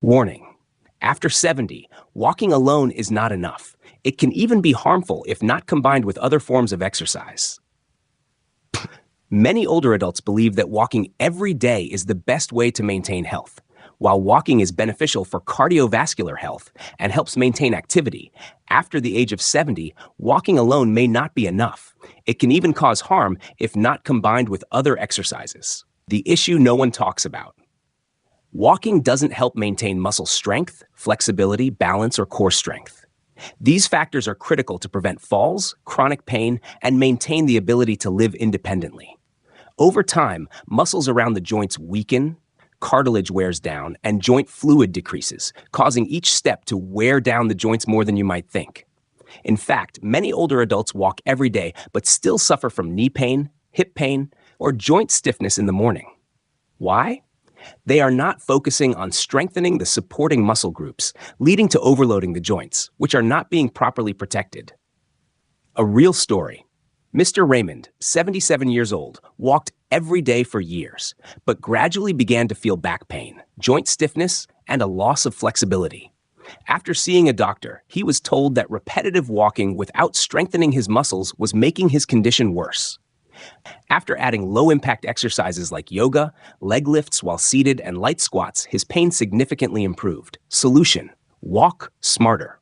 Warning: after 70, walking alone is not enough. It can even be harmful if not combined with other forms of exercise. Many older adults believe that walking every day is the best way to maintain health. While walking is beneficial for cardiovascular health and helps maintain activity, after the age of 70, walking alone may not be enough. It can even cause harm if not combined with other exercises. The issue no one talks about: walking doesn't help maintain muscle strength, flexibility, balance, or core strength. These factors are critical to prevent falls, chronic pain, and maintain the ability to live independently. Over time, muscles around the joints weaken, cartilage wears down, and joint fluid decreases, causing each step to wear down the joints more than you might think. In fact, many older adults walk every day but still suffer from knee pain, hip pain, or joint stiffness in the morning. Why? They are not focusing on strengthening the supporting muscle groups, leading to overloading the joints, which are not being properly protected. A real story. Mr. Raymond, 77 years old, walked every day for years, but gradually began to feel back pain, joint stiffness, and a loss of flexibility. After seeing a doctor, he was told that repetitive walking without strengthening his muscles was making his condition worse. After adding low-impact exercises like yoga, leg lifts while seated, and light squats, his pain significantly improved. Solution: walk smarter.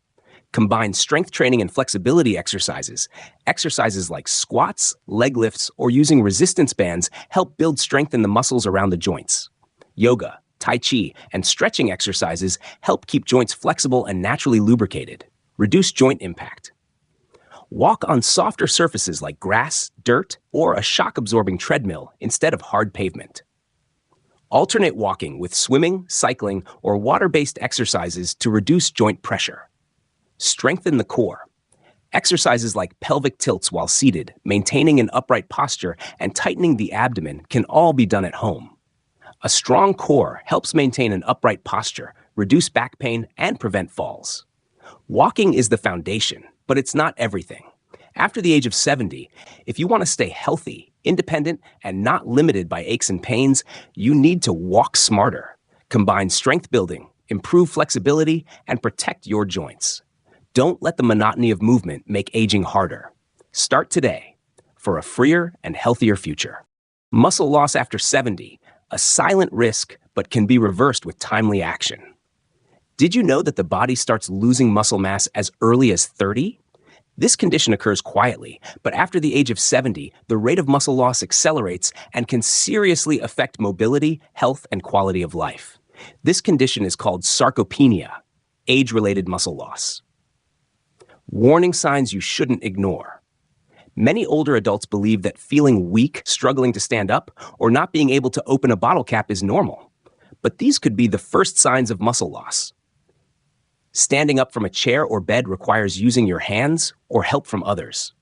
Combine strength training and flexibility exercises. Exercises like squats, leg lifts, or using resistance bands help build strength in the muscles around the joints. Yoga, Tai Chi, and stretching exercises help keep joints flexible and naturally lubricated. Reduce joint impact. Walk on softer surfaces like grass, dirt, or a shock-absorbing treadmill instead of hard pavement. Alternate walking with swimming, cycling, or water-based exercises to reduce joint pressure. Strengthen the core. Exercises like pelvic tilts while seated, maintaining an upright posture, and tightening the abdomen can all be done at home. A strong core helps maintain an upright posture, reduce back pain, and prevent falls. Walking is the foundation, but it's not everything. After the age of 70, if you want to stay healthy, independent, and not limited by aches and pains, you need to walk smarter. Combine strength building, improve flexibility, and protect your joints. Don't let the monotony of movement make aging harder. Start today for a freer and healthier future. Muscle loss after 70, a silent risk, but can be reversed with timely action. Did you know that the body starts losing muscle mass as early as 30? This condition occurs quietly, but after the age of 70, the rate of muscle loss accelerates and can seriously affect mobility, health, and quality of life. This condition is called sarcopenia, age-related muscle loss. Warning signs you shouldn't ignore. Many older adults believe that feeling weak, struggling to stand up, or not being able to open a bottle cap is normal. But these could be the first signs of muscle loss. Standing up from a chair or bed requires using your hands or help from others.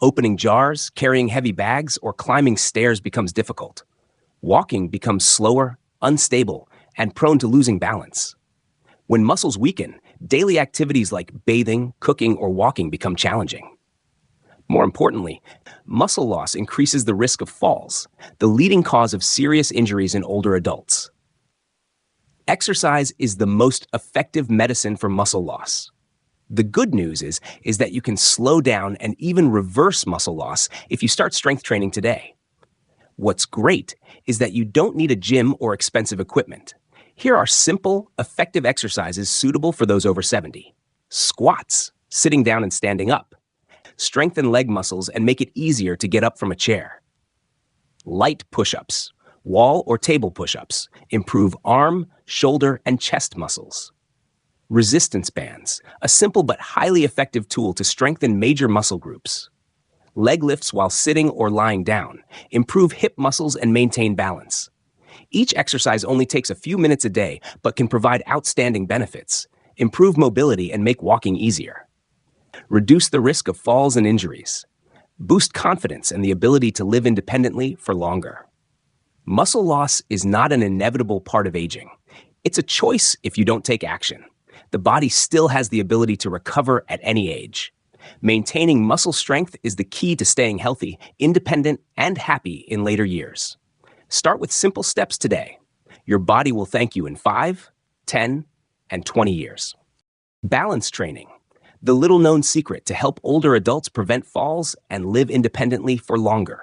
Opening jars, carrying heavy bags, or climbing stairs becomes difficult. Walking becomes slower, unstable, and prone to losing balance. When muscles weaken, daily activities like bathing, cooking, or walking become challenging. More importantly, muscle loss increases the risk of falls, the leading cause of serious injuries in older adults. Exercise is the most effective medicine for muscle loss. The good news is that you can slow down and even reverse muscle loss if you start strength training today. What's great is that you don't need a gym or expensive equipment. Here are simple, effective exercises suitable for those over 70. Squats, sitting down and standing up. Strengthen leg muscles and make it easier to get up from a chair. Light push-ups, wall or table push-ups, improve arm, shoulder, and chest muscles. Resistance bands, a simple but highly effective tool to strengthen major muscle groups. Leg lifts while sitting or lying down, improve hip muscles and maintain balance. Each exercise only takes a few minutes a day, but can provide outstanding benefits, improve mobility, and make walking easier. Reduce the risk of falls and injuries. Boost confidence and the ability to live independently for longer. Muscle loss is not an inevitable part of aging. It's a choice if you don't take action. The body still has the ability to recover at any age. Maintaining muscle strength is the key to staying healthy, independent, and happy in later years. Start with simple steps today. Your body will thank you in 5, 10, and 20 years. Balance training, the little-known secret to help older adults prevent falls and live independently for longer.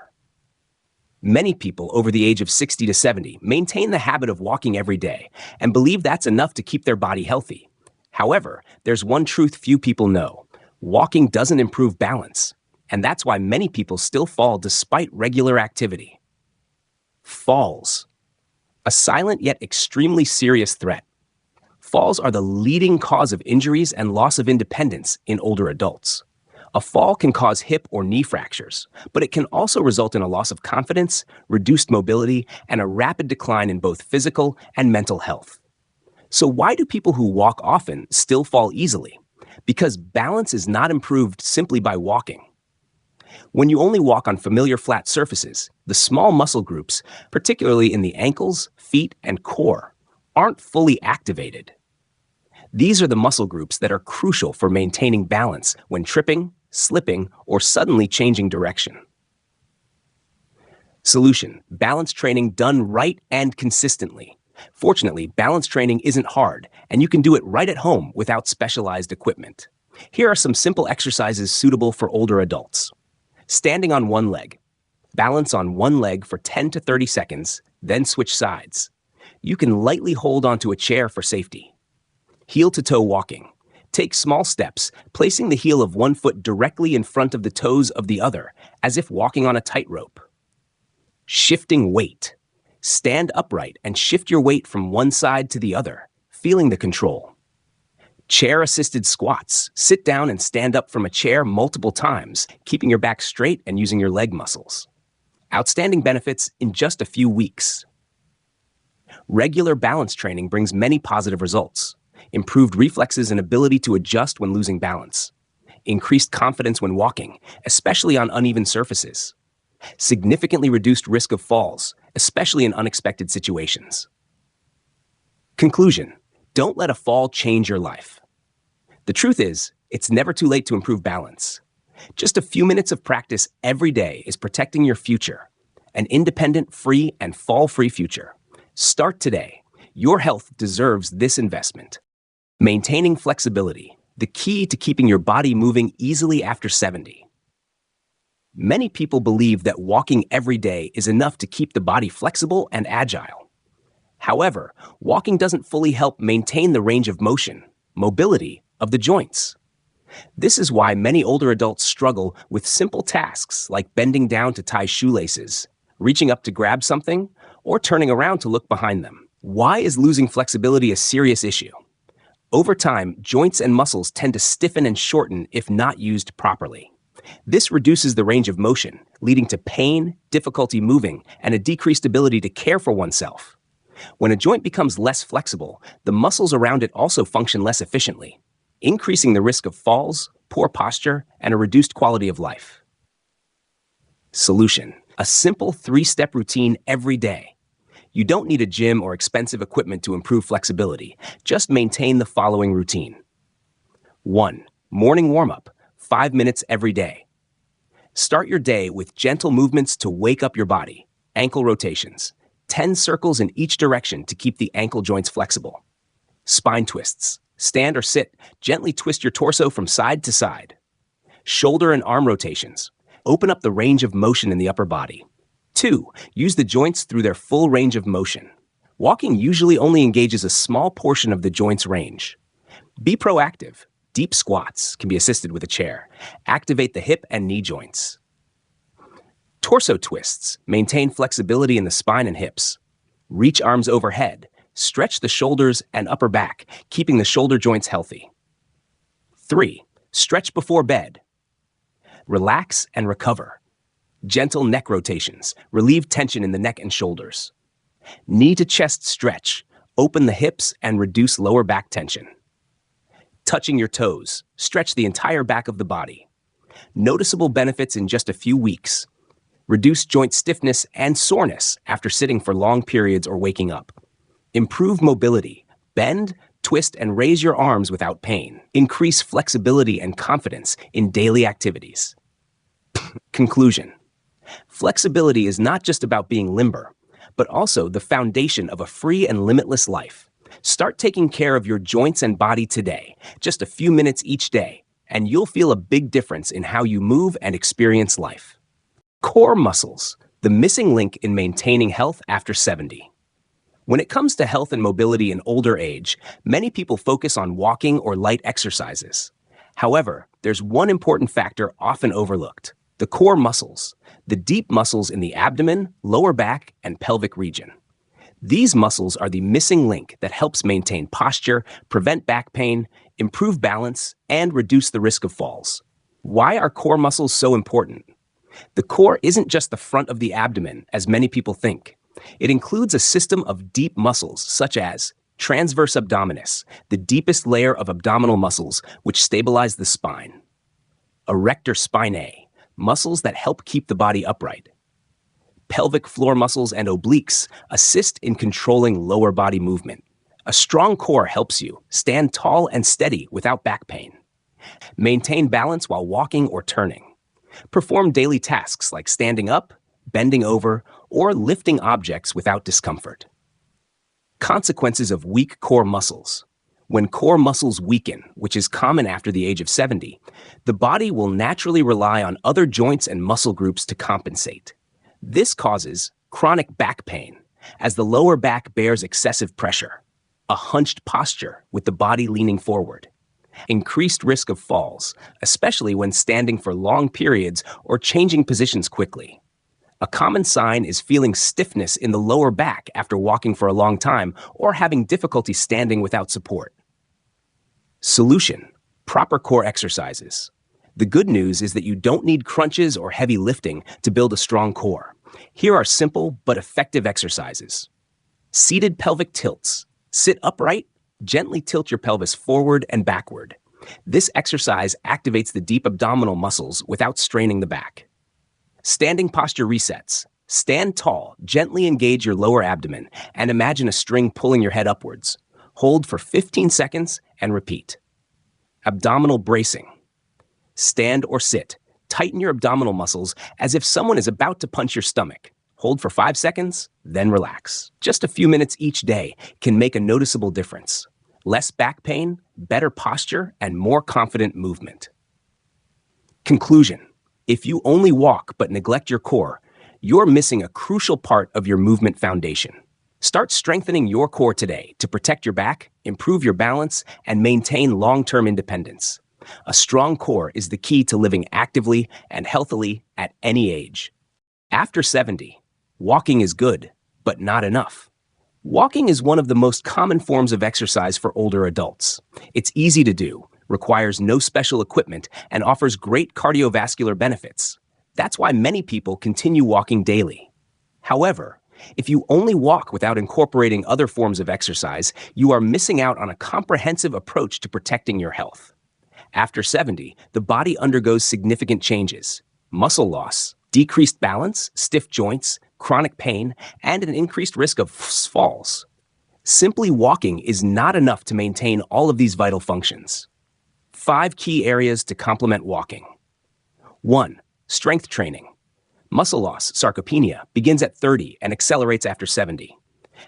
Many people over the age of 60 to 70 maintain the habit of walking every day and believe that's enough to keep their body healthy. However, there's one truth few people know. Walking doesn't improve balance, and that's why many people still fall despite regular activity. Falls, a silent yet extremely serious threat. Falls are the leading cause of injuries and loss of independence in older adults. A fall can cause hip or knee fractures, but it can also result in a loss of confidence, reduced mobility, and a rapid decline in both physical and mental health. So why do people who walk often still fall easily? Because balance is not improved simply by walking. When you only walk on familiar flat surfaces, the small muscle groups, particularly in the ankles, feet, and core, aren't fully activated. These are the muscle groups that are crucial for maintaining balance when tripping, slipping, or suddenly changing direction. Solution: balance training done right and consistently. Fortunately, balance training isn't hard, and you can do it right at home without specialized equipment. Here are some simple exercises suitable for older adults. Standing on one leg. Balance on one leg for 10 to 30 seconds, then switch sides. You can lightly hold onto a chair for safety. Heel-to-toe walking. Take small steps, placing the heel of one foot directly in front of the toes of the other, as if walking on a tightrope. Shifting weight. Stand upright and shift your weight from one side to the other, feeling the control. Chair-assisted squats. Sit down and stand up from a chair multiple times, keeping your back straight and using your leg muscles. Outstanding benefits in just a few weeks. Regular balance training brings many positive results. Improved reflexes and ability to adjust when losing balance. Increased confidence when walking, especially on uneven surfaces. Significantly reduced risk of falls, especially in unexpected situations. Conclusion: don't let a fall change your life. The truth is, it's never too late to improve balance. Just a few minutes of practice every day is protecting your future, an independent, free, and fall-free future. Start today. Your health deserves this investment. Maintaining flexibility, the key to keeping your body moving easily after 70. Many people believe that walking every day is enough to keep the body flexible and agile. However, walking doesn't fully help maintain the range of motion, mobility, of the joints. This is why many older adults struggle with simple tasks like bending down to tie shoelaces, reaching up to grab something, or turning around to look behind them. Why is losing flexibility a serious issue? Over time, joints and muscles tend to stiffen and shorten if not used properly. This reduces the range of motion, leading to pain, difficulty moving, and a decreased ability to care for oneself. When a joint becomes less flexible, the muscles around it also function less efficiently, increasing the risk of falls, poor posture, and a reduced quality of life. Solution: a simple 3-step routine every day. You don't need a gym or expensive equipment to improve flexibility. Just maintain the following routine. 1. Morning warm-up, 5 minutes every day. Start your day with gentle movements to wake up your body. Ankle rotations, 10 circles in each direction to keep the ankle joints flexible. Spine twists. Stand or sit, gently twist your torso from side to side. Shoulder and arm rotations. Open up the range of motion in the upper body. 2. Use the joints through their full range of motion. Walking usually only engages a small portion of the joint's range. Be proactive. Deep squats can be assisted with a chair. Activate the hip and knee joints. Torso twists. Maintain flexibility in the spine and hips. Reach arms overhead. Stretch the shoulders and upper back, keeping the shoulder joints healthy. 3. Stretch before bed. Relax and recover. Gentle neck rotations. Relieve tension in the neck and shoulders. Knee to chest stretch. Open the hips and reduce lower back tension. Touching your toes. Stretch the entire back of the body. Noticeable benefits in just a few weeks. Reduce joint stiffness and soreness after sitting for long periods or waking up. Improve mobility. Bend, twist, and raise your arms without pain. Increase flexibility and confidence in daily activities. Conclusion: flexibility is not just about being limber, but also the foundation of a free and limitless life. Start taking care of your joints and body today, just a few minutes each day, and you'll feel a big difference in how you move and experience life. Core muscles, the missing link in maintaining health after 70. When it comes to health and mobility in older age, many people focus on walking or light exercises. However, there's one important factor often overlooked: the core muscles, the deep muscles in the abdomen, lower back, and pelvic region. These muscles are the missing link that helps maintain posture, prevent back pain, improve balance, and reduce the risk of falls. Why are core muscles so important? The core isn't just the front of the abdomen, as many people think. It includes a system of deep muscles, such as transverse abdominis, the deepest layer of abdominal muscles which stabilize the spine; erector spinae, muscles that help keep the body upright; pelvic floor muscles and obliques assist in controlling lower body movement. A strong core helps you stand tall and steady without back pain, maintain balance while walking or turning, perform daily tasks like standing up, bending over, or lifting objects without discomfort. Consequences of weak core muscles. When core muscles weaken, which is common after the age of 70, the body will naturally rely on other joints and muscle groups to compensate. This causes chronic back pain, as the lower back bears excessive pressure, a hunched posture with the body leaning forward, increased risk of falls, especially when standing for long periods or changing positions quickly. A common sign is feeling stiffness in the lower back after walking for a long time or having difficulty standing without support. Solution: proper core exercises. The good news is that you don't need crunches or heavy lifting to build a strong core. Here are simple but effective exercises. Seated pelvic tilts. Sit upright, gently tilt your pelvis forward and backward. This exercise activates the deep abdominal muscles without straining the back. Standing posture resets. Stand tall, gently engage your lower abdomen, and imagine a string pulling your head upwards. Hold for 15 seconds and repeat. Abdominal bracing. Stand or sit. Tighten your abdominal muscles as if someone is about to punch your stomach. Hold for 5 seconds, then relax. Just a few minutes each day can make a noticeable difference. Less back pain, better posture, and more confident movement. Conclusion: if you only walk but neglect your core, you're missing a crucial part of your movement foundation. Start strengthening your core today to protect your back, improve your balance, and maintain long-term independence. A strong core is the key to living actively and healthily at any age. After 70, walking is good, but not enough. Walking is one of the most common forms of exercise for older adults. It's easy to do, requires no special equipment, and offers great cardiovascular benefits. That's why many people continue walking daily. However, if you only walk without incorporating other forms of exercise, you are missing out on a comprehensive approach to protecting your health. After 70, the body undergoes significant changes: muscle loss, decreased balance, stiff joints, chronic pain, and an increased risk of falls. Simply walking is not enough to maintain all of these vital functions. 5 key areas to complement walking. 1. Strength training. Muscle loss, sarcopenia, begins at 30 and accelerates after 70.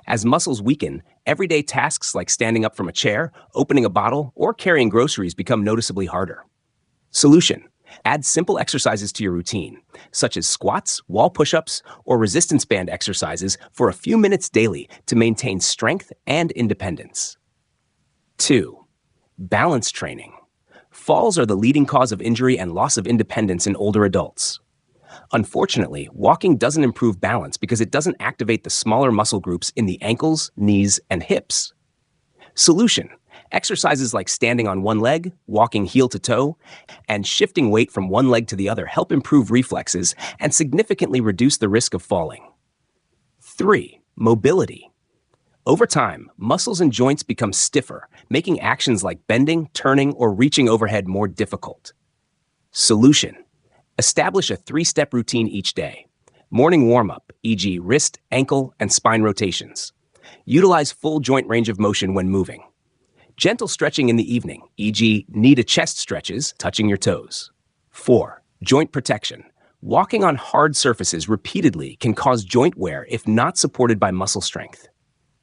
As muscles weaken, everyday tasks like standing up from a chair, opening a bottle, or carrying groceries become noticeably harder. Solution: add simple exercises to your routine, such as squats, wall push-ups, or resistance band exercises for a few minutes daily to maintain strength and independence. 2. Balance training. Falls are the leading cause of injury and loss of independence in older adults. Unfortunately, walking doesn't improve balance because it doesn't activate the smaller muscle groups in the ankles, knees, and hips. Solution: exercises like standing on one leg, walking heel to toe, and shifting weight from one leg to the other help improve reflexes and significantly reduce the risk of falling. 3. Mobility. Over time, muscles and joints become stiffer, making actions like bending, turning, or reaching overhead more difficult. Solution: establish a 3-step routine each day. Morning warm-up, e.g. wrist, ankle, and spine rotations. Utilize full joint range of motion when moving. Gentle stretching in the evening, e.g. knee to chest stretches, touching your toes. 4. Joint protection. Walking on hard surfaces repeatedly can cause joint wear if not supported by muscle strength.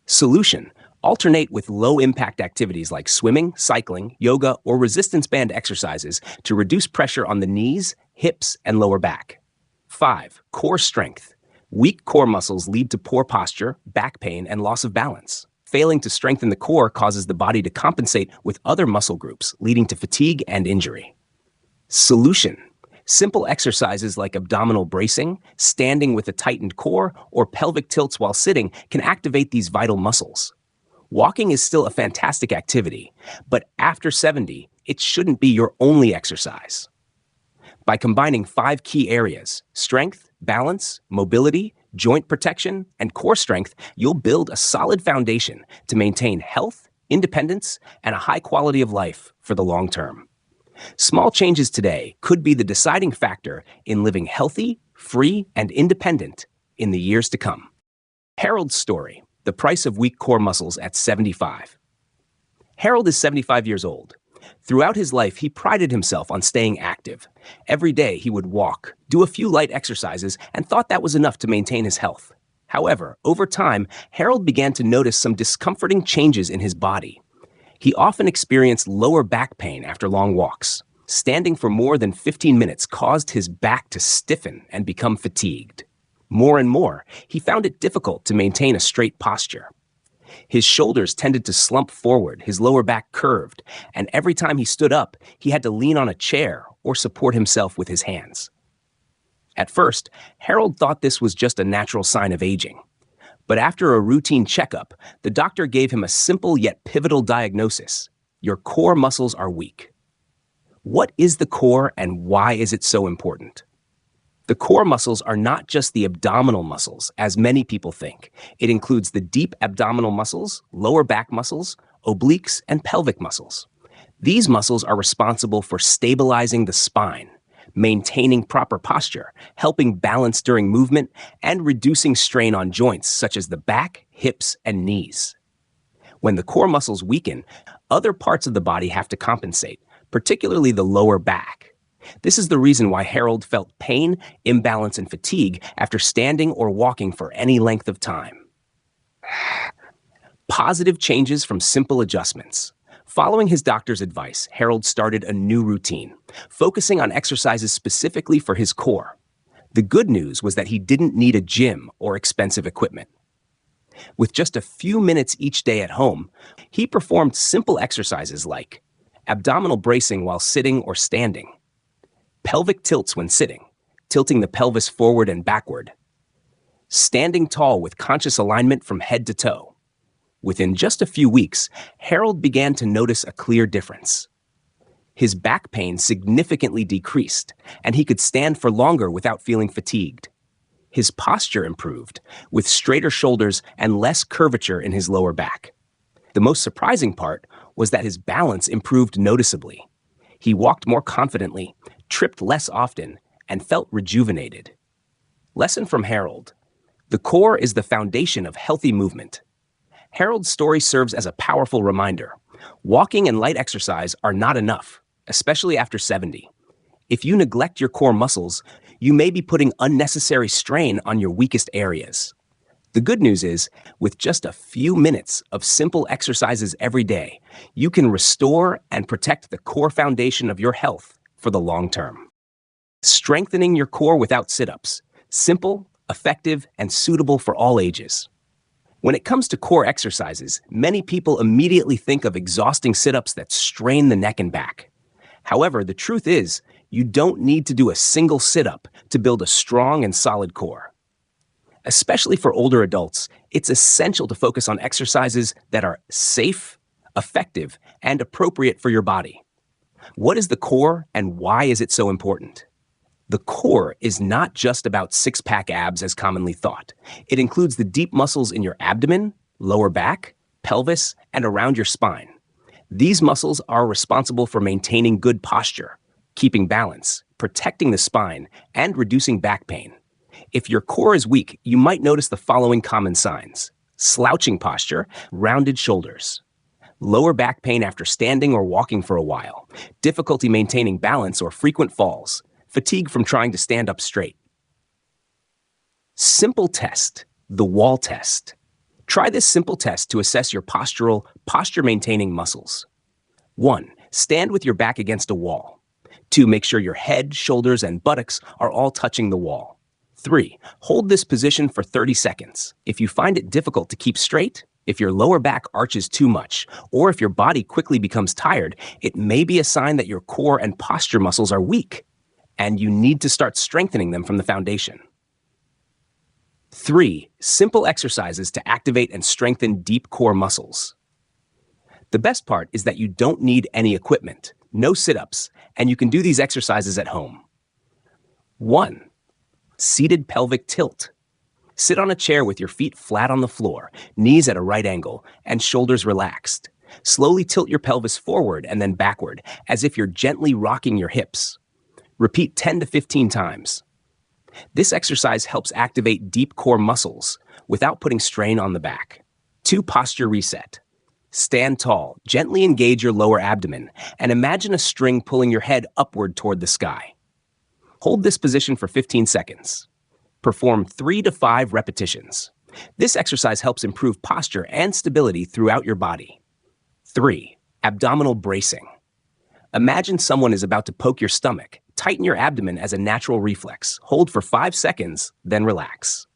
Solution: Alternate with low-impact activities like swimming, cycling, yoga, or resistance band exercises to reduce pressure on the knees, hips, and lower back. 5. Core strength. Weak core muscles lead to poor posture, back pain, and loss of balance. Failing to strengthen the core causes the body to compensate with other muscle groups, leading to fatigue and injury. Solution. Simple exercises like abdominal bracing, standing with a tightened core, or pelvic tilts while sitting can activate these vital muscles. Walking is still a fantastic activity, but after 70, it shouldn't be your only exercise. By combining 5 key areas, strength, balance, mobility, joint protection, and core strength, you'll build a solid foundation to maintain health, independence, and a high quality of life for the long term. Small changes today could be the deciding factor in living healthy, free, and independent in the years to come. Harold's story, the price of weak core muscles at 75. Harold is 75 years old. Throughout his life, he prided himself on staying active. Every day, he would walk, do a few light exercises, and thought that was enough to maintain his health. However, over time, Harold began to notice some discomforting changes in his body. He often experienced lower back pain after long walks. Standing for more than 15 minutes caused his back to stiffen and become fatigued. More and more, he found it difficult to maintain a straight posture. His shoulders tended to slump forward, his lower back curved, and every time he stood up, he had to lean on a chair or support himself with his hands. At first, Harold thought this was just a natural sign of aging. But after a routine checkup, the doctor gave him a simple yet pivotal diagnosis. Your core muscles are weak. What is the core and why is it so important? The core muscles are not just the abdominal muscles, as many people think. It includes the deep abdominal muscles, lower back muscles, obliques, and pelvic muscles. These muscles are responsible for stabilizing the spine, maintaining proper posture, helping balance during movement, and reducing strain on joints such as the back, hips, and knees. When the core muscles weaken, other parts of the body have to compensate, particularly the lower back. This is the reason why Harold felt pain, imbalance, and fatigue after standing or walking for any length of time. Positive changes from simple adjustments. Following his doctor's advice, Harold started a new routine, focusing on exercises specifically for his core. The good news was that he didn't need a gym or expensive equipment. With just a few minutes each day at home, he performed simple exercises like abdominal bracing while sitting or standing, pelvic tilts when sitting, tilting the pelvis forward and backward, standing tall with conscious alignment from head to toe. Within just a few weeks, Harold began to notice a clear difference. His back pain significantly decreased, and he could stand for longer without feeling fatigued. His posture improved, with straighter shoulders and less curvature in his lower back. The most surprising part was that his balance improved noticeably. He walked more confidently, tripped less often, and felt rejuvenated. Lesson from Harold. The core is the foundation of healthy movement. Harold's story serves as a powerful reminder. Walking and light exercise are not enough, especially after 70. If you neglect your core muscles, you may be putting unnecessary strain on your weakest areas. The good news is, with just a few minutes of simple exercises every day, you can restore and protect the core foundation of your health for the long term. Strengthening your core without sit-ups. Simple, effective, and suitable for all ages. When it comes to core exercises, many people immediately think of exhausting sit-ups that strain the neck and back. However, the truth is, you don't need to do a single sit-up to build a strong and solid core. Especially for older adults, it's essential to focus on exercises that are safe, effective, and appropriate for your body. What is the core and why is it so important? The core is not just about six-pack abs as commonly thought. It includes the deep muscles in your abdomen, lower back, pelvis, and around your spine. These muscles are responsible for maintaining good posture, keeping balance, protecting the spine, and reducing back pain. If your core is weak, you might notice the following common signs: slouching posture, rounded shoulders, lower back pain after standing or walking for a while, difficulty maintaining balance or frequent falls, fatigue from trying to stand up straight. Simple test, the wall test. Try this simple test to assess your posture-maintaining muscles. 1. Stand with your back against a wall. 2. Make sure your head, shoulders, and buttocks are all touching the wall. 3. Hold this position for 30 seconds. If you find it difficult to keep straight, if your lower back arches too much, or if your body quickly becomes tired, it may be a sign that your core and posture muscles are weak, and you need to start strengthening them from the foundation. 3. Simple exercises to activate and strengthen deep core muscles. The best part is that you don't need any equipment, no sit-ups, and you can do these exercises at home. 1. Seated pelvic tilt. Sit on a chair with your feet flat on the floor, knees at a right angle, and shoulders relaxed. Slowly tilt your pelvis forward and then backward, as if you're gently rocking your hips. Repeat 10 to 15 times. This exercise helps activate deep core muscles without putting strain on the back. 2. Posture reset. Stand tall, gently engage your lower abdomen, and imagine a string pulling your head upward toward the sky. Hold this position for 15 seconds. Perform 3 to 5 repetitions. This exercise helps improve posture and stability throughout your body. 3. Abdominal bracing. Imagine someone is about to poke your stomach. Tighten your abdomen as a natural reflex. Hold for 5 seconds, then relax.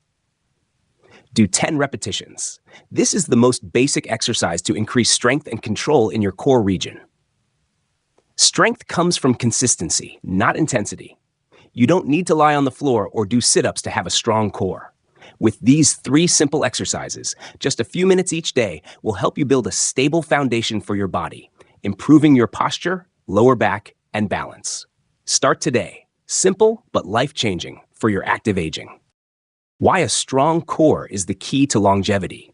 Do 10 repetitions. This is the most basic exercise to increase strength and control in your core region. Strength comes from consistency, not intensity. You don't need to lie on the floor or do sit-ups to have a strong core. With these 3 simple exercises, just a few minutes each day will help you build a stable foundation for your body, improving your posture, lower back, and balance. Start today. Simple but life-changing for your active aging. Why a strong core is the key to longevity.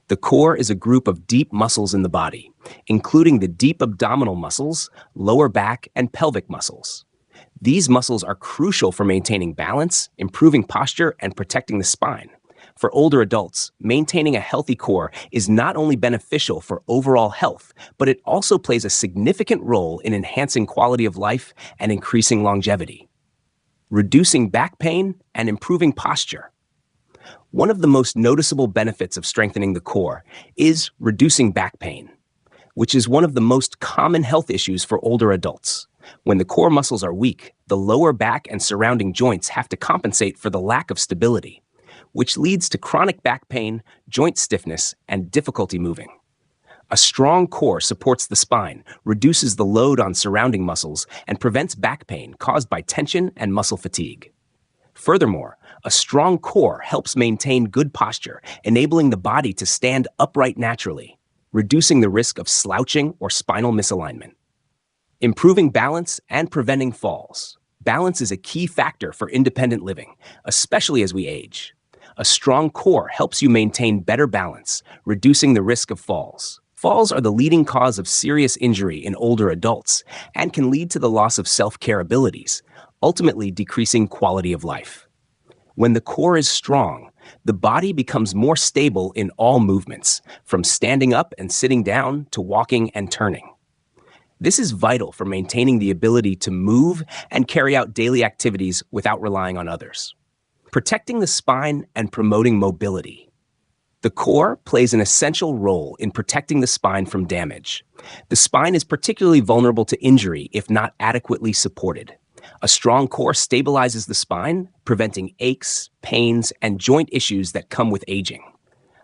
The core is a group of deep muscles in the body, including the deep abdominal muscles, lower back, and pelvic muscles. These muscles are crucial for maintaining balance, improving posture, and protecting the spine. For older adults, maintaining a healthy core is not only beneficial for overall health, but it also plays a significant role in enhancing quality of life and increasing longevity. Reducing back pain and improving posture. One of the most noticeable benefits of strengthening the core is reducing back pain, which is one of the most common health issues for older adults. When the core muscles are weak, the lower back and surrounding joints have to compensate for the lack of stability, which leads to chronic back pain, joint stiffness, and difficulty moving. A strong core supports the spine, reduces the load on surrounding muscles, and prevents back pain caused by tension and muscle fatigue. Furthermore, a strong core helps maintain good posture, enabling the body to stand upright naturally, reducing the risk of slouching or spinal misalignment. Improving balance and preventing falls. Balance is a key factor for independent living, especially as we age. A strong core helps you maintain better balance, reducing the risk of falls. Falls are the leading cause of serious injury in older adults and can lead to the loss of self-care abilities, ultimately decreasing quality of life. When the core is strong, the body becomes more stable in all movements, from standing up and sitting down to walking and turning. This is vital for maintaining the ability to move and carry out daily activities without relying on others. Protecting the spine and promoting mobility. The core plays an essential role in protecting the spine from damage. The spine is particularly vulnerable to injury if not adequately supported. A strong core stabilizes the spine, preventing aches, pains, and joint issues that come with aging.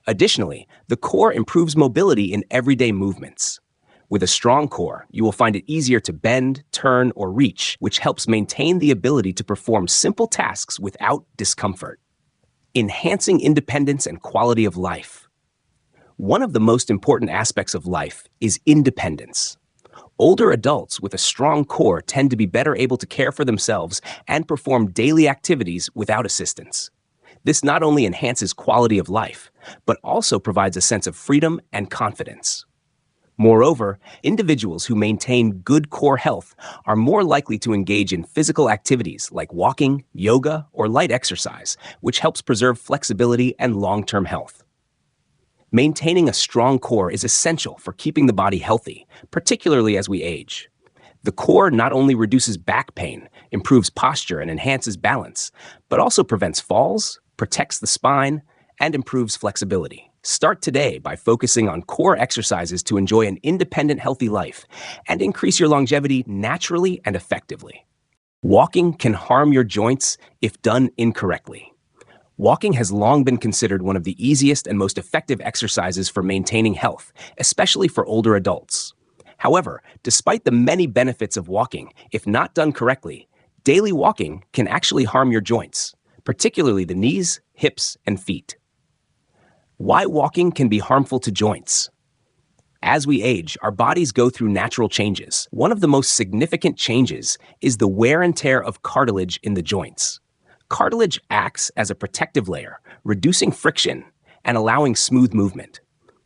Additionally, the core improves mobility in everyday movements. With a strong core, you will find it easier to bend, turn, or reach, which helps maintain the ability to perform simple tasks without discomfort. Enhancing independence and quality of life. One of the most important aspects of life is independence. Older adults with a strong core tend to be better able to care for themselves and perform daily activities without assistance. This not only enhances quality of life, but also provides a sense of freedom and confidence. Moreover, individuals who maintain good core health are more likely to engage in physical activities like walking, yoga, or light exercise, which helps preserve flexibility and long-term health. Maintaining a strong core is essential for keeping the body healthy, particularly as we age. The core not only reduces back pain, improves posture, and enhances balance, but also prevents falls, protects the spine, and improves flexibility. Start today by focusing on core exercises to enjoy an independent, healthy life and increase your longevity naturally and effectively. Walking can harm your joints if done incorrectly. Walking has long been considered one of the easiest and most effective exercises for maintaining health, especially for older adults. However, despite the many benefits of walking, if not done correctly, daily walking can actually harm your joints, particularly the knees, hips, and feet. Why walking can be harmful to joints. As we age, our bodies go through natural changes. One of the most significant changes is the wear and tear of cartilage in the joints. Cartilage acts as a protective layer, reducing friction and allowing smooth movement.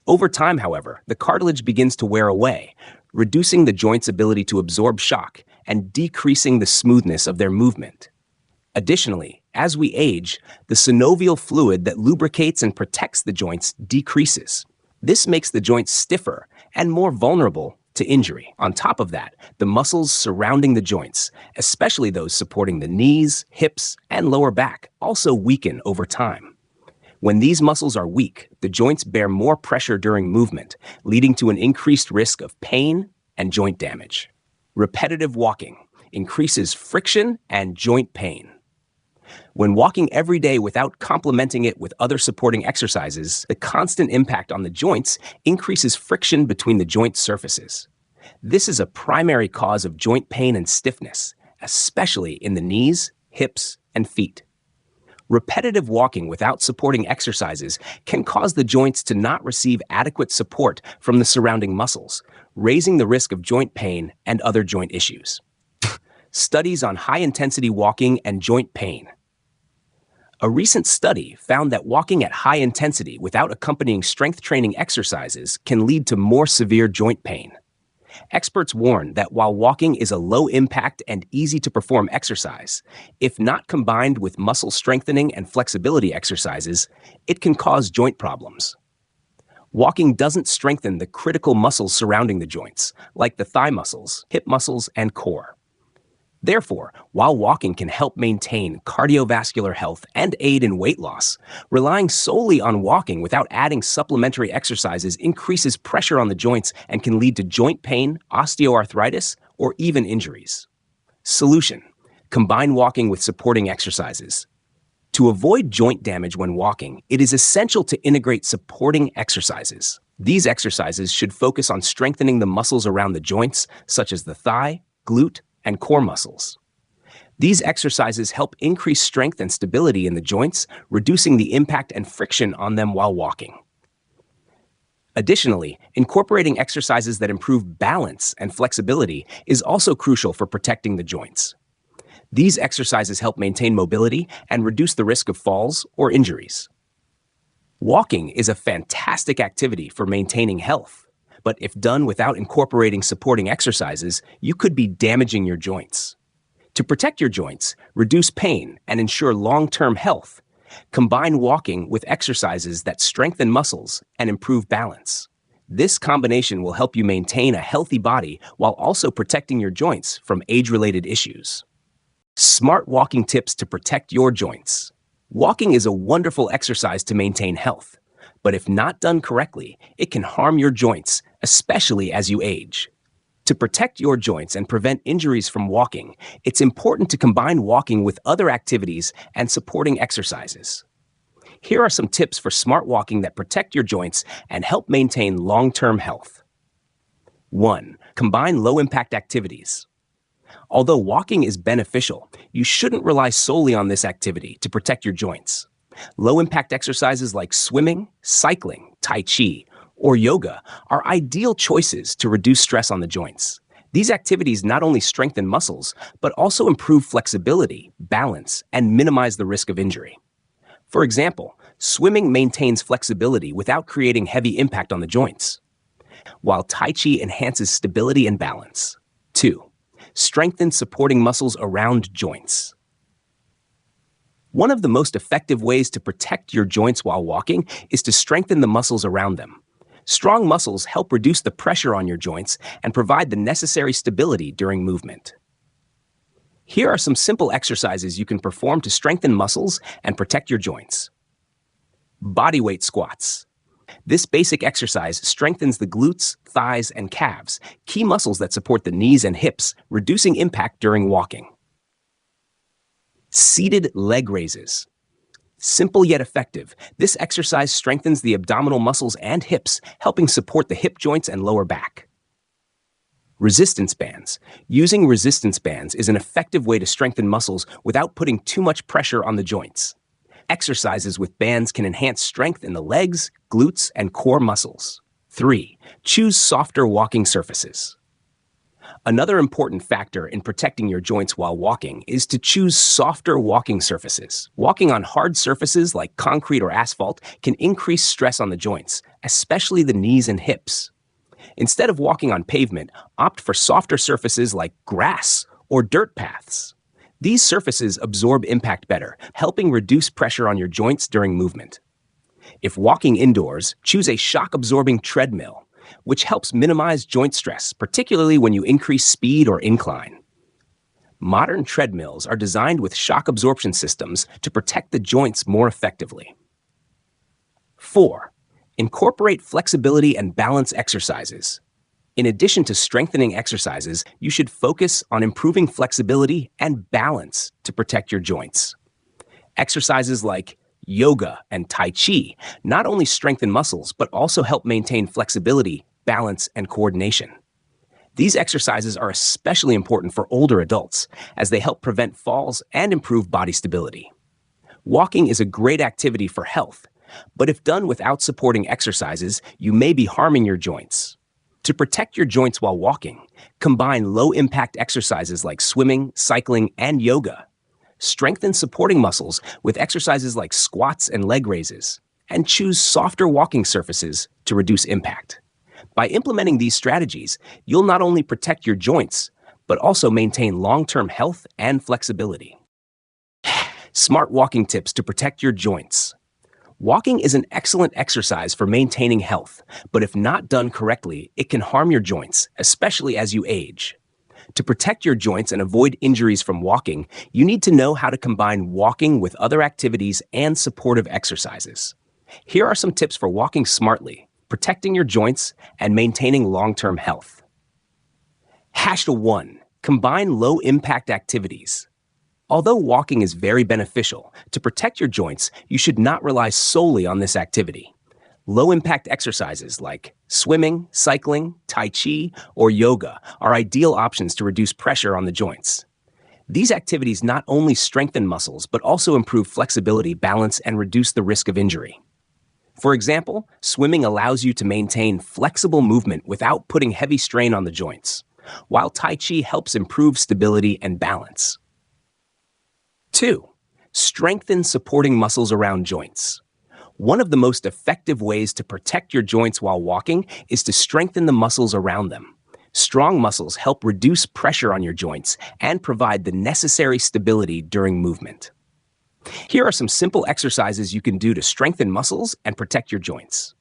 Over time, however, the cartilage begins to wear away, reducing the joint's ability to absorb shock and decreasing the smoothness of their movement. Additionally, as we age, the synovial fluid that lubricates and protects the joints decreases. This makes the joints stiffer and more vulnerable to injury. On top of that, the muscles surrounding the joints, especially those supporting the knees, hips, and lower back, also weaken over time. When these muscles are weak, the joints bear more pressure during movement, leading to an increased risk of pain and joint damage. Repetitive walking increases friction and joint pain. When walking every day without complementing it with other supporting exercises, the constant impact on the joints increases friction between the joint surfaces. This is a primary cause of joint pain and stiffness, especially in the knees, hips, and feet. Repetitive walking without supporting exercises can cause the joints to not receive adequate support from the surrounding muscles, raising the risk of joint pain and other joint issues. Studies on high-intensity walking and joint pain. A recent study found that walking at high intensity without accompanying strength training exercises can lead to more severe joint pain. Experts warn that while walking is a low-impact and easy-to-perform exercise, if not combined with muscle strengthening and flexibility exercises, it can cause joint problems. Walking doesn't strengthen the critical muscles surrounding the joints, like the thigh muscles, hip muscles, and core. Therefore, while walking can help maintain cardiovascular health and aid in weight loss, relying solely on walking without adding supplementary exercises increases pressure on the joints and can lead to joint pain, osteoarthritis, or even injuries. Solution: combine walking with supporting exercises. To avoid joint damage when walking, it is essential to integrate supporting exercises. These exercises should focus on strengthening the muscles around the joints, such as the thigh, glute, and core muscles. These exercises help increase strength and stability in the joints, reducing the impact and friction on them while walking. Additionally, incorporating exercises that improve balance and flexibility is also crucial for protecting the joints. These exercises help maintain mobility and reduce the risk of falls or injuries. Walking is a fantastic activity for maintaining health. But if done without incorporating supporting exercises, you could be damaging your joints. To protect your joints, reduce pain, and ensure long-term health, combine walking with exercises that strengthen muscles and improve balance. This combination will help you maintain a healthy body while also protecting your joints from age-related issues. Smart walking tips to protect your joints. Walking is a wonderful exercise to maintain health, but if not done correctly, it can harm your joints, especially as you age. To protect your joints and prevent injuries from walking, it's important to combine walking with other activities and supporting exercises. Here are some tips for smart walking that protect your joints and help maintain long-term health. 1. Combine low-impact activities. Although walking is beneficial, you shouldn't rely solely on this activity to protect your joints. Low-impact exercises like swimming, cycling, tai chi, or yoga are ideal choices to reduce stress on the joints. These activities not only strengthen muscles, but also improve flexibility, balance, and minimize the risk of injury. For example, swimming maintains flexibility without creating heavy impact on the joints, while tai chi enhances stability and balance. 2. Strengthen supporting muscles around joints. One of the most effective ways to protect your joints while walking is to strengthen the muscles around them. Strong muscles help reduce the pressure on your joints and provide the necessary stability during movement. Here are some simple exercises you can perform to strengthen muscles and protect your joints. Bodyweight squats. This basic exercise strengthens the glutes, thighs, and calves, key muscles that support the knees and hips, reducing impact during walking. Seated leg raises. Simple yet effective, this exercise strengthens the abdominal muscles and hips, helping support the hip joints and lower back. Resistance bands. Using resistance bands is an effective way to strengthen muscles without putting too much pressure on the joints. Exercises with bands can enhance strength in the legs, glutes, and core muscles. 3. Choose softer walking surfaces. Another important factor in protecting your joints while walking is to choose softer walking surfaces. Walking on hard surfaces like concrete or asphalt can increase stress on the joints, especially the knees and hips. Instead of walking on pavement, opt for softer surfaces like grass or dirt paths. These surfaces absorb impact better, helping reduce pressure on your joints during movement. If walking indoors, choose a shock-absorbing treadmill, which helps minimize joint stress, particularly when you increase speed or incline. Modern treadmills are designed with shock absorption systems to protect the joints more effectively. 4. Incorporate flexibility and balance exercises. In addition to strengthening exercises, you should focus on improving flexibility and balance to protect your joints. Exercises like yoga and tai chi not only strengthen muscles, but also help maintain flexibility, balance, and coordination. These exercises are especially important for older adults, as they help prevent falls and improve body stability. Walking is a great activity for health, but if done without supporting exercises, you may be harming your joints. To protect your joints while walking, combine low-impact exercises like swimming, cycling, and yoga. Strengthen supporting muscles with exercises like squats and leg raises, and choose softer walking surfaces to reduce impact. By implementing these strategies, you'll not only protect your joints, but also maintain long-term health and flexibility. Smart walking tips to protect your joints. Walking is an excellent exercise for maintaining health, but if not done correctly, it can harm your joints, especially as you age. To protect your joints and avoid injuries from walking, you need to know how to combine walking with other activities and supportive exercises. Here are some tips for walking smartly, protecting your joints, and maintaining long-term health. 1. Combine low-impact activities. Although walking is very beneficial, to protect your joints, you should not rely solely on this activity. Low-impact exercises like swimming, cycling, tai chi, or yoga are ideal options to reduce pressure on the joints. These activities not only strengthen muscles, but also improve flexibility, balance, and reduce the risk of injury. For example, swimming allows you to maintain flexible movement without putting heavy strain on the joints, while tai chi helps improve stability and balance. 2. Strengthen supporting muscles around joints. One of the most effective ways to protect your joints while walking is to strengthen the muscles around them. Strong muscles help reduce pressure on your joints and provide the necessary stability during movement. Here are some simple exercises you can do to strengthen muscles and protect your joints.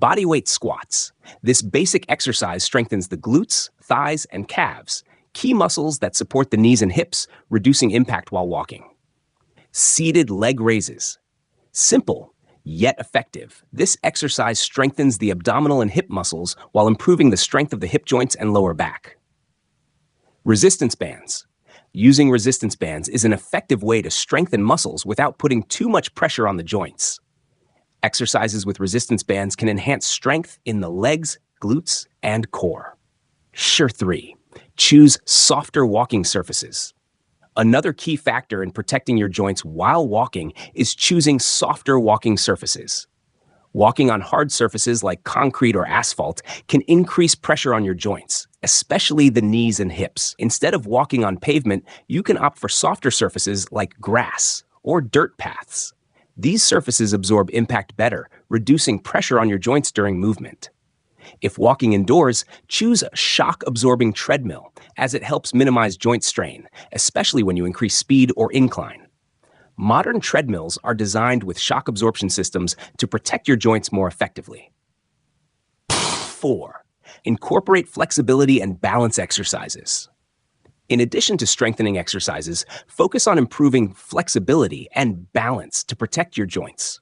Bodyweight squats. This basic exercise strengthens the glutes, thighs, and calves, key muscles that support the knees and hips, reducing impact while walking. Seated leg raises. Simple, yet effective, this exercise strengthens the abdominal and hip muscles while improving the strength of the hip joints and lower back. Resistance bands. Using resistance bands is an effective way to strengthen muscles without putting too much pressure on the joints. Exercises with resistance bands can enhance strength in the legs, glutes, and core. 3. Choose softer walking surfaces. Another key factor in protecting your joints while walking is choosing softer walking surfaces. Walking on hard surfaces like concrete or asphalt can increase pressure on your joints, especially the knees and hips. Instead of walking on pavement, you can opt for softer surfaces like grass or dirt paths. These surfaces absorb impact better, reducing pressure on your joints during movement. If walking indoors, choose a shock-absorbing treadmill, as it helps minimize joint strain, especially when you increase speed or incline. Modern treadmills are designed with shock absorption systems to protect your joints more effectively. 4. Incorporate flexibility and balance exercises. In addition to strengthening exercises, focus on improving flexibility and balance to protect your joints.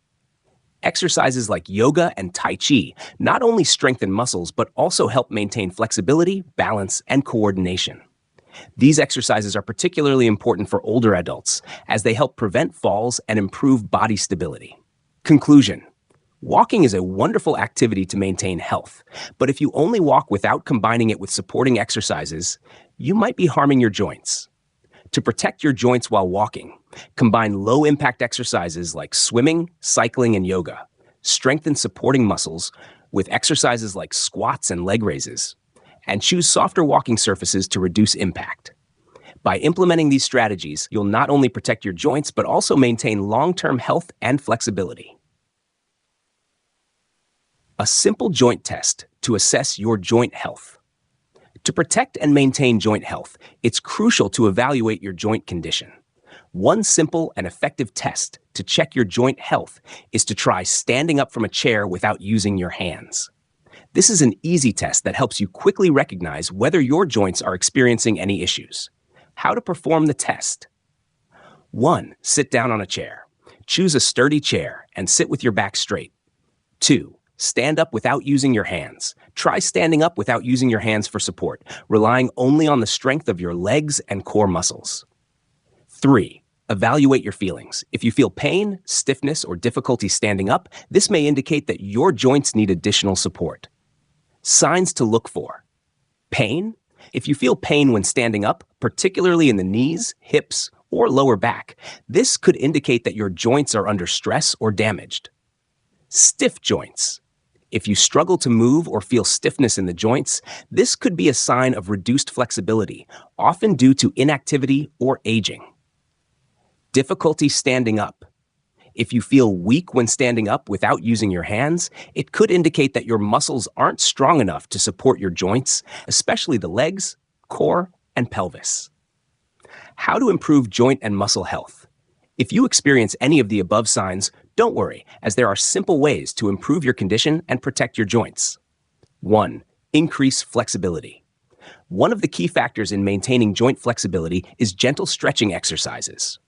Exercises like yoga and Tai Chi not only strengthen muscles, but also help maintain flexibility, balance, and coordination. These exercises are particularly important for older adults as they help prevent falls and improve body stability. Conclusion: walking is a wonderful activity to maintain health, but if you only walk without combining it with supporting exercises, you might be harming your joints. To protect your joints while walking, combine low-impact exercises like swimming, cycling, and yoga. Strengthen supporting muscles with exercises like squats and leg raises, and choose softer walking surfaces to reduce impact. By implementing these strategies, you'll not only protect your joints, but also maintain long-term health and flexibility. A simple joint test to assess your joint health. To protect and maintain joint health, it's crucial to evaluate your joint condition. One simple and effective test to check your joint health is to try standing up from a chair without using your hands. This is an easy test that helps you quickly recognize whether your joints are experiencing any issues. How to perform the test. 1. Sit down on a chair. Choose a sturdy chair and sit with your back straight. 2. Stand up without using your hands. Try standing up without using your hands for support, relying only on the strength of your legs and core muscles. 3. Evaluate your feelings. If you feel pain, stiffness, or difficulty standing up, this may indicate that your joints need additional support. Signs to look for. Pain. If you feel pain when standing up, particularly in the knees, hips, or lower back, this could indicate that your joints are under stress or damaged. Stiff joints. If you struggle to move or feel stiffness in the joints, this could be a sign of reduced flexibility, often due to inactivity or aging. Difficulty standing up. If you feel weak when standing up without using your hands, it could indicate that your muscles aren't strong enough to support your joints, especially the legs, core, and pelvis. How to improve joint and muscle health. If you experience any of the above signs, don't worry, as there are simple ways to improve your condition and protect your joints. 1. Increase flexibility. One of the key factors in maintaining joint flexibility is gentle stretching exercises.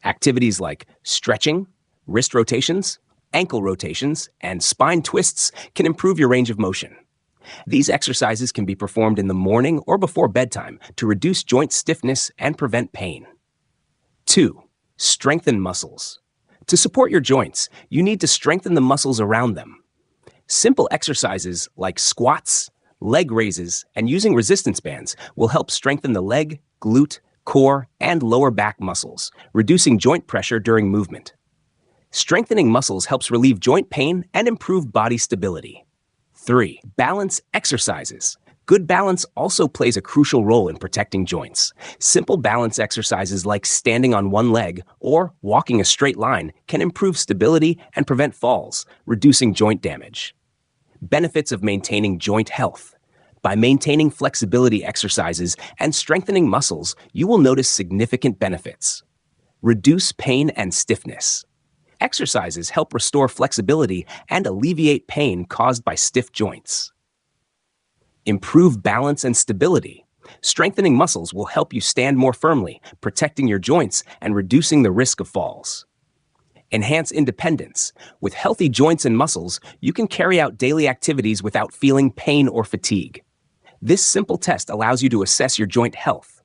Activities like stretching, wrist rotations, ankle rotations, and spine twists can improve your range of motion. These exercises can be performed in the morning or before bedtime to reduce joint stiffness and prevent pain. 2. Strengthen muscles. To support your joints, you need to strengthen the muscles around them. Simple exercises like squats, leg raises, and using resistance bands will help strengthen the leg, glute, core, and lower back muscles, reducing joint pressure during movement. Strengthening muscles helps relieve joint pain and improve body stability. 3. Balance exercises. Good balance also plays a crucial role in protecting joints. Simple balance exercises like standing on one leg or walking a straight line can improve stability and prevent falls, reducing joint damage. Benefits of maintaining joint health. By maintaining flexibility exercises and strengthening muscles, you will notice significant benefits. Reduce pain and stiffness. Exercises help restore flexibility and alleviate pain caused by stiff joints. Improve balance and stability. Strengthening muscles will help you stand more firmly, protecting your joints and reducing the risk of falls. Enhance independence. With healthy joints and muscles, you can carry out daily activities without feeling pain or fatigue. This simple test allows you to assess your joint health.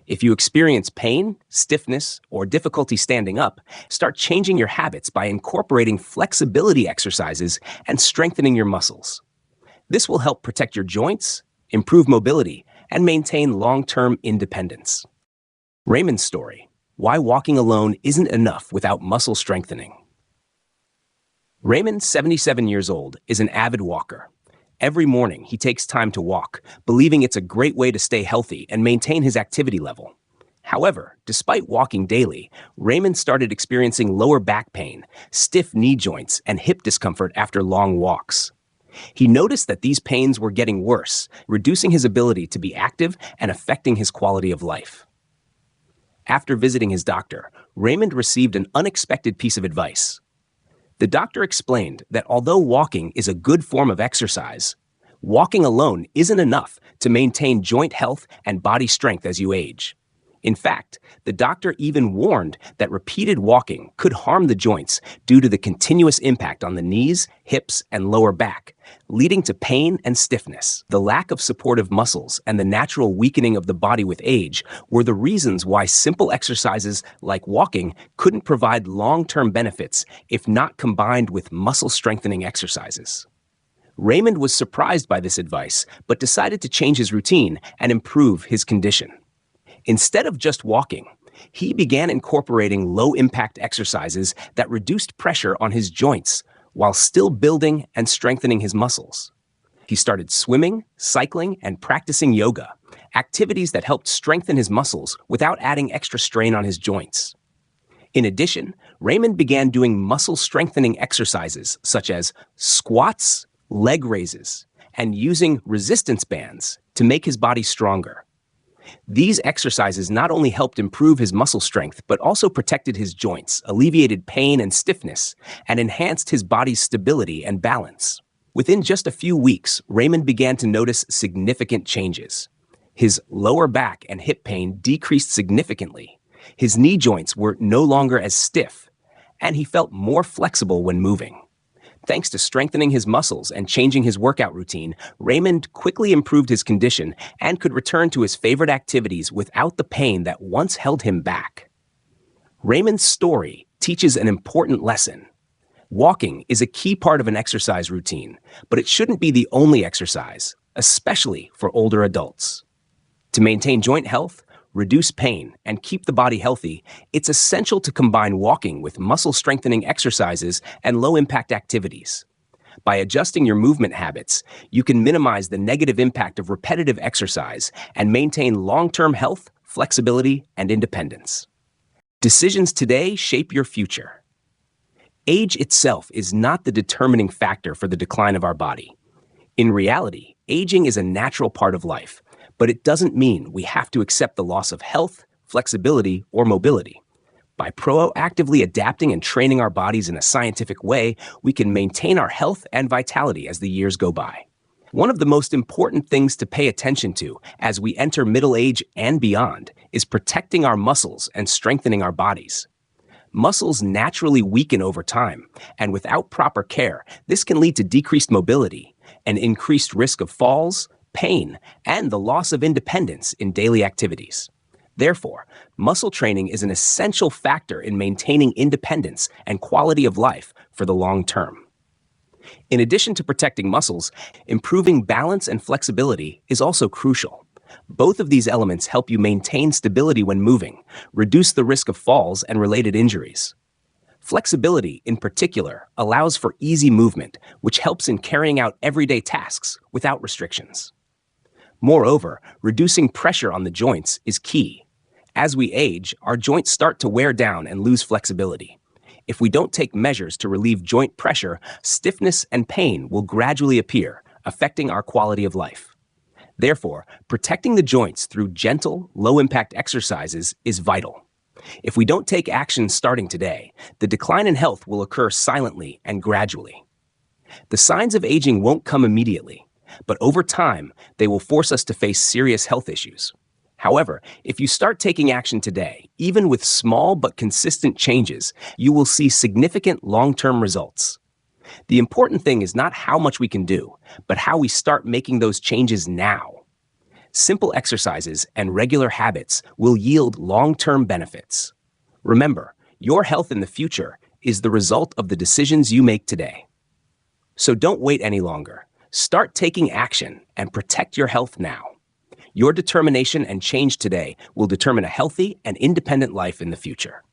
If you experience pain, stiffness, or difficulty standing up, start changing your habits by incorporating flexibility exercises and strengthening your muscles. This will help protect your joints, improve mobility, and maintain long-term independence. Raymond's story: why walking alone isn't enough without muscle strengthening. Raymond, 77 years old, is an avid walker. Every morning, he takes time to walk, believing it's a great way to stay healthy and maintain his activity level. However, despite walking daily, Raymond started experiencing lower back pain, stiff knee joints, and hip discomfort after long walks. He noticed that these pains were getting worse, reducing his ability to be active and affecting his quality of life. After visiting his doctor, Raymond received an unexpected piece of advice. The doctor explained that although walking is a good form of exercise, walking alone isn't enough to maintain joint health and body strength as you age. In fact, the doctor even warned that repeated walking could harm the joints due to the continuous impact on the knees, hips, and lower back, leading to pain and stiffness. The lack of supportive muscles and the natural weakening of the body with age were the reasons why simple exercises like walking couldn't provide long-term benefits if not combined with muscle-strengthening exercises. Raymond was surprised by this advice, but decided to change his routine and improve his condition. Instead of just walking, he began incorporating low-impact exercises that reduced pressure on his joints while still building and strengthening his muscles. He started swimming, cycling, and practicing yoga, activities that helped strengthen his muscles without adding extra strain on his joints. In addition, Raymond began doing muscle-strengthening exercises such as squats, leg raises, and using resistance bands to make his body stronger. These exercises not only helped improve his muscle strength, but also protected his joints, alleviated pain and stiffness, and enhanced his body's stability and balance. Within just a few weeks, Raymond began to notice significant changes. His lower back and hip pain decreased significantly. His knee joints were no longer as stiff, and he felt more flexible when moving. Thanks to strengthening his muscles and changing his workout routine, Raymond quickly improved his condition and could return to his favorite activities without the pain that once held him back. Raymond's story teaches an important lesson. Walking is a key part of an exercise routine, but it shouldn't be the only exercise, especially for older adults. To maintain joint health, reduce pain, and keep the body healthy, it's essential to combine walking with muscle-strengthening exercises and low-impact activities. By adjusting your movement habits, you can minimize the negative impact of repetitive exercise and maintain long-term health, flexibility, and independence. Decisions today shape your future. Age itself is not the determining factor for the decline of our body. In reality, aging is a natural part of life, but it doesn't mean we have to accept the loss of health, flexibility, or mobility. By proactively adapting and training our bodies in a scientific way, we can maintain our health and vitality as the years go by. One of the most important things to pay attention to as we enter middle age and beyond is protecting our muscles and strengthening our bodies. Muscles naturally weaken over time, and without proper care, this can lead to decreased mobility, an increased risk of falls, pain, and the loss of independence in daily activities. Therefore, muscle training is an essential factor in maintaining independence and quality of life for the long term. In addition to protecting muscles, improving balance and flexibility is also crucial. Both of these elements help you maintain stability when moving, reduce the risk of falls and related injuries. Flexibility, in particular, allows for easy movement, which helps in carrying out everyday tasks without restrictions. Moreover, reducing pressure on the joints is key. As we age, our joints start to wear down and lose flexibility. If we don't take measures to relieve joint pressure, stiffness and pain will gradually appear, affecting our quality of life. Therefore, protecting the joints through gentle, low-impact exercises is vital. If we don't take action starting today, the decline in health will occur silently and gradually. The signs of aging won't come immediately, but over time, they will force us to face serious health issues. However, if you start taking action today, even with small but consistent changes, you will see significant long-term results. The important thing is not how much we can do, but how we start making those changes now. Simple exercises and regular habits will yield long-term benefits. Remember, your health in the future is the result of the decisions you make today. So don't wait any longer. Start taking action and protect your health now. Your determination and change today will determine a healthy and independent life in the future.